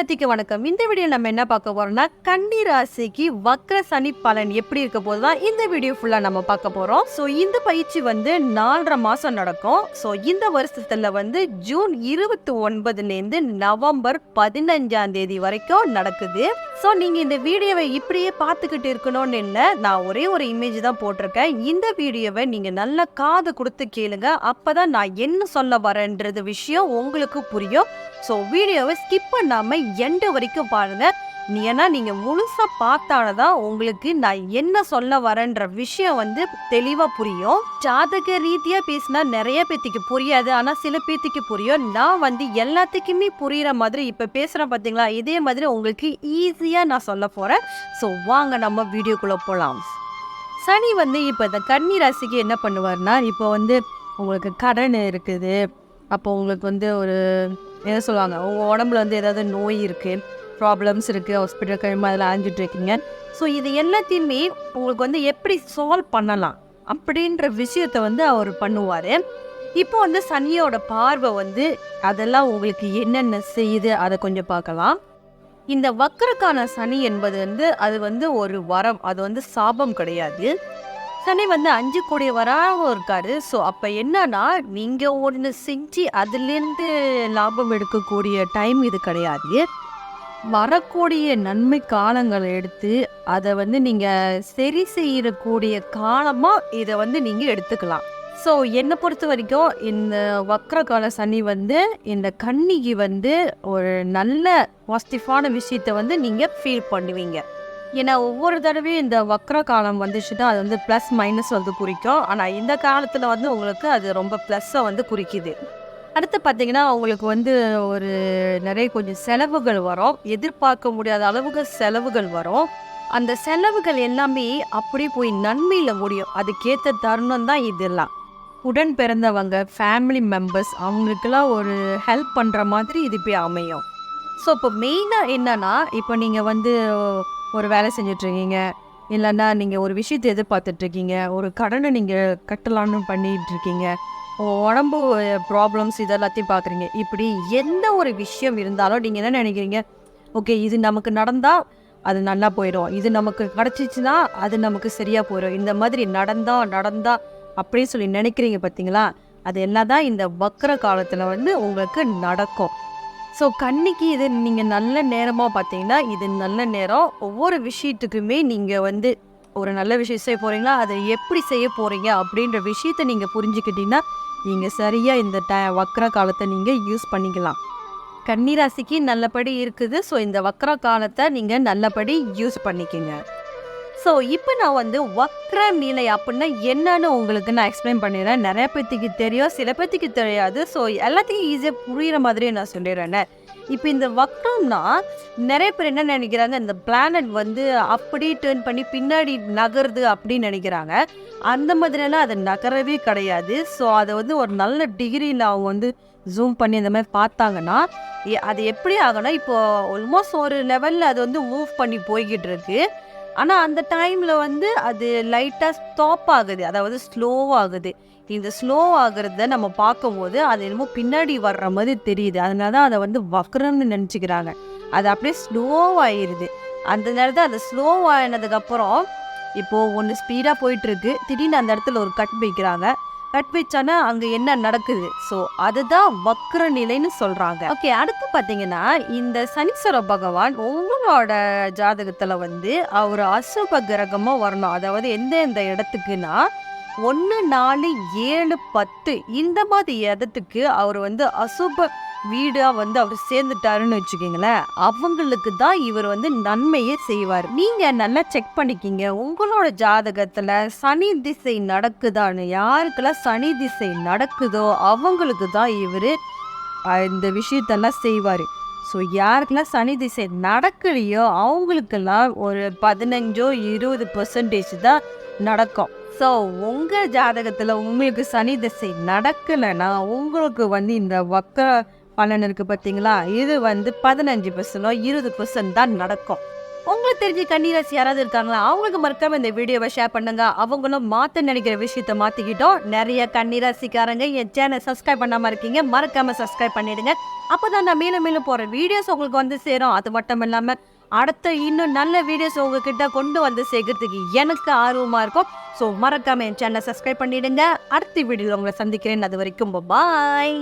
எல்லாத்துக்கும் வணக்கம். இந்த வீடியோ நம்ம என்ன பார்க்க போறோம்னா கன்னி ராசிக்கு வக்ர சனி பலன் எப்படி இருக்க போதுதான் இந்த வீடியோ ஃபுல்லா நம்ம பார்க்க போறோம். ஸோ இந்த பயிற்சி 4.5 மாசம் நடக்கும். ஸோ இந்த வருஷத்துல ஜூன் 29லேருந்து நவம்பர் 15ஆம் தேதி வரைக்கும் நடக்குது. ஸோ நீங்க இந்த வீடியோவை இப்படியே பார்த்துக்கிட்டு இருக்கணும்னு இல்லை, நான் ஒரே ஒரு இமேஜ் தான் போட்டிருக்கேன். இந்த வீடியோவை நீங்க நல்லா காது கொடுத்து கேளுங்க, அப்பதான் நான் என்ன சொல்ல வரேன்றது விஷயம் உங்களுக்கு புரியும். ஸோ வீடியோவை ஸ்கிப் பண்ணாம எண்டு வரைக்கும் பாருங்க. ஏன்னா நீங்க முழுசா பார்த்தால்தான் உங்களுக்கு நான் என்ன சொல்ல வரேன்ற விஷயம் தெளிவா புரியும். ஜாதக ரீதியா பேசினா நிறைய பேத்துக்கு புரியாது, ஆனா சில பேத்துக்கு புரியும். நான் எல்லாத்துக்குமே புரியுற மாதிரி இப்ப பேசுறேன் பாத்தீங்களா, இதே மாதிரி உங்களுக்கு ஈஸியா நான் சொல்ல போறேன். ஸோ வாங்க நம்ம வீடியோக்குள்ள போலாம். சனி இப்போ இந்த கன்னி ராசிக்கு என்ன பண்ணுவார்னா, இப்போ உங்களுக்கு கடன் இருக்குது, அப்போ உங்களுக்கு ஒரு என்ன சொல்லுவாங்க, உங்கள் உடம்புல ஏதாவது நோய் இருக்குது, ப்ராப்ளம்ஸ் இருக்குது, ஹாஸ்பிட்டல் கிளம்பி அதில் அலைஞ்சிட்டு இருக்கீங்க. ஸோ இது எல்லாத்தையுமே உங்களுக்கு எப்படி சால்வ் பண்ணலாம் அப்படின்ற விஷயத்த அவர் பண்ணுவார். இப்போ சனியோட பார்வை அதெல்லாம் உங்களுக்கு என்னென்ன செய்யுது அதை கொஞ்சம் பார்க்கலாம். இந்த வக்ரக்கான சனி என்பது அது ஒரு வரம், அது சாபம் கிடையாது. சனி 5 கோடி வராவும் இருக்காரு. ஸோ அப்போ என்னன்னா, நீங்கள் ஒன்று செஞ்சு அதுலேருந்து லாபம் எடுக்கக்கூடிய டைம் இது கிடையாது. வரக்கூடிய நன்மை காலங்களை எடுத்து அதை நீங்கள் சரி செய்யக்கூடிய காலமாக இதை நீங்கள் எடுத்துக்கலாம். ஸோ என்னை பொறுத்த வரைக்கும் இந்த வக்ரகால சனி இந்த கன்னிக்கு ஒரு நல்ல பாசிட்டிவான விஷயத்தை நீங்கள் ஃபீல் பண்ணுவீங்க. ஏன்னா ஒவ்வொரு தடவையும் இந்த வக்ர காலம் வந்துச்சுன்னா அது ப்ளஸ் மைனஸ் குறிக்கும். ஆனால் இந்த காலத்தில் உங்களுக்கு அது ரொம்ப ப்ளஸ்ஸை குறிக்குது. அடுத்து பார்த்தீங்கன்னா உங்களுக்கு ஒரு நிறைய கொஞ்சம் செலவுகள் வரும், எதிர்பார்க்க முடியாத அளவுக்கு செலவுகள் வரும். அந்த செலவுகள் எல்லாமே அப்படியே போய் நன்மையில் முடியும். அதுக்கேற்ற தருணம் தான் இதெல்லாம். உடன் பிறந்தவங்க, ஃபேமிலி மெம்பர்ஸ், அவங்களுக்கெல்லாம் ஒரு ஹெல்ப் பண்ணுற மாதிரி இது போய் அமையும். ஸோ இப்போ மெயினாக என்னன்னா, இப்போ நீங்கள் ஒரு வேலை செஞ்சிட்ருக்கீங்க, இல்லைன்னா நீங்கள் ஒரு விஷயத்தை எதிர்பார்த்துட்ருக்கீங்க, ஒரு கடனை நீங்கள் கட்டலான்னு பண்ணிகிட்ருக்கீங்க, உடம்பு ப்ராப்ளம்ஸ் இதெல்லாத்தையும் பார்க்குறீங்க. இப்படி எந்த ஒரு விஷயம் இருந்தாலும் நீங்கள் என்ன நினைக்கிறீங்க, ஓகே இது நமக்கு நடந்தால் அது நல்லா போயிடும், இது நமக்கு கிடச்சிச்சின்னா அது நமக்கு சரியாக போயிடும், இந்த மாதிரி நடந்தா அப்படின்னு சொல்லி நினைக்கிறீங்க பார்த்தீங்களா, அது எல்லாம் தான் இந்த வக்ர காலத்தில் உங்களுக்கு நடக்கும். ஸோ கன்னிக்கு இது நீங்கள் நல்ல நேரமாக பார்த்தீங்கன்னா இது நல்ல நேரம். ஒவ்வொரு விஷயத்துக்குமே நீங்கள் ஒரு நல்ல விஷயம் செய்ய போகிறீங்களா, அதை எப்படி செய்ய போகிறீங்க அப்படின்ற விஷயத்தை நீங்கள் புரிஞ்சுக்கிட்டீங்கன்னா நீங்கள் சரியாக இந்த வக்ர காலத்தை நீங்கள் யூஸ் பண்ணிக்கலாம். கன்னிராசிக்கு நல்லபடி இருக்குது. ஸோ இந்த வக்ர காலத்தை நீங்கள் நல்லபடி யூஸ் பண்ணிக்கோங்க. ஸோ இப்போ நான் வக்ர நிலை அப்படின்னா என்னன்னு உங்களுக்கு நான் எக்ஸ்பிளைன் பண்ணிடுறேன். நிறைய பேத்துக்கு தெரியும், சில பேத்துக்கு தெரியாது. ஸோ எல்லாத்தையும் ஈஸியாக புரிகிற மாதிரியே நான் சொல்லிடுறேன். இப்போ இந்த வக்ரம்னா நிறைய பேர் என்ன நினைக்கிறாங்க, இந்த பிளானட் அப்படியே டேர்ன் பண்ணி பின்னாடி நகருது அப்படின்னு நினைக்கிறாங்க. அந்த மாதிரியெல்லாம் அது நகரவே கிடையாது. ஸோ அதை ஒரு நல்ல டிகிரியில் அவங்க ஜூம் பண்ணி அந்த மாதிரி பார்த்தாங்கன்னா அது எப்படி ஆகும்னா, இப்போது ஆல்மோஸ்ட் ஒரு லெவலில் அது மூவ் பண்ணி போய்கிட்டு இருக்கு. ஆனால் அந்த டைமில் அது லைட்டாக ஸ்டாப் ஆகுது, அதாவது ஸ்லோவாகுது. இந்த ஸ்லோ ஆகுறத நம்ம பார்க்கும்போது அது என்னமோ பின்னாடி வர்ற மாதிரி தெரியுது. அதனால தான் அதை வக்ரம்னு நினச்சிக்கிறாங்க. அது அப்படியே ஸ்லோவாகிடுது. அந்த நேரத்தில் அது ஸ்லோவாகினதுக்கப்புறம் இப்போது ஒன்று ஸ்பீடாக போயிட்டுருக்கு, திடீர்னு அந்த இடத்துல ஒரு கட் வைக்கிறாங்க. கட் வச்சானா அங்கே என்ன நடக்குது, ஸோ அதுதான் வக்ர நிலைன்னு சொல்கிறாங்க. ஓகே, அடுத்து பார்த்தீங்கன்னா இந்த சனீஸ்வர பகவான் உங்களோட ஜாதகத்தில் அவர் அசுப கிரகமாக வரணும். அதாவது எந்த இடத்துக்குன்னா 1, 4, 7, 10 இந்த மாதிரி இடத்துக்கு அவர் அசுப வீடாக அவர் சேர்ந்துட்டாருன்னு வச்சுக்கிங்களேன், அவங்களுக்கு தான் இவர் நன்மையே செய்வார். நீங்கள் நல்லா செக் பண்ணிக்கிங்க உங்களோட ஜாதகத்தில் சனி திசை நடக்குதான்னு. யாருக்கெல்லாம் சனி திசை நடக்குதோ அவங்களுக்கு தான் இவர் இந்த விஷயத்தெல்லாம் செய்வார். ஸோ யாருக்கெல்லாம் சனி திசை நடக்கலையோ அவங்களுக்கெல்லாம் ஒரு 15-20% தான் நடக்கும். ஸோ உங்கள் ஜாதகத்தில் உங்களுக்கு சனி திசை நடக்கலைன்னா உங்களுக்கு இந்த வக்ர பலன் இருக்குது பார்த்தீங்களா, இது 15%-20% தான் நடக்கும். உங்களுக்கு தெரிஞ்ச கன்னிராசி யாராவது இருக்காங்களா? அவங்களுக்கு மறக்காம இந்த வீடியோவை ஷேர் பண்ணுங்க. அவங்களும் மாத்த நினைக்கிற விஷயத்த மாத்திக்கிட்டோம். நிறைய கன்னிராசிக்காரங்க என் சேனல் சப்ஸ்கிரைப் பண்ணாம இருக்கீங்க, மறக்காம சப்ஸ்கிரைப் பண்ணிடுங்க. அப்பதான் நான் மேலும் மேலும் போற வீடியோஸ் உங்களுக்கு வந்து சேரும். அது மட்டும் இல்லாம அடுத்த இன்னும் நல்ல வீடியோஸ் உங்ககிட்ட கொண்டு வந்து சேர்க்கறதுக்கு எனக்கு ஆர்வமா இருக்கும். ஸோ மறக்காம என் சேனலை சப்ஸ்கிரைப் பண்ணிடுங்க. அடுத்த வீடியோவில் உங்களை சந்திக்கிறேன். அது வரைக்கும் பாய்.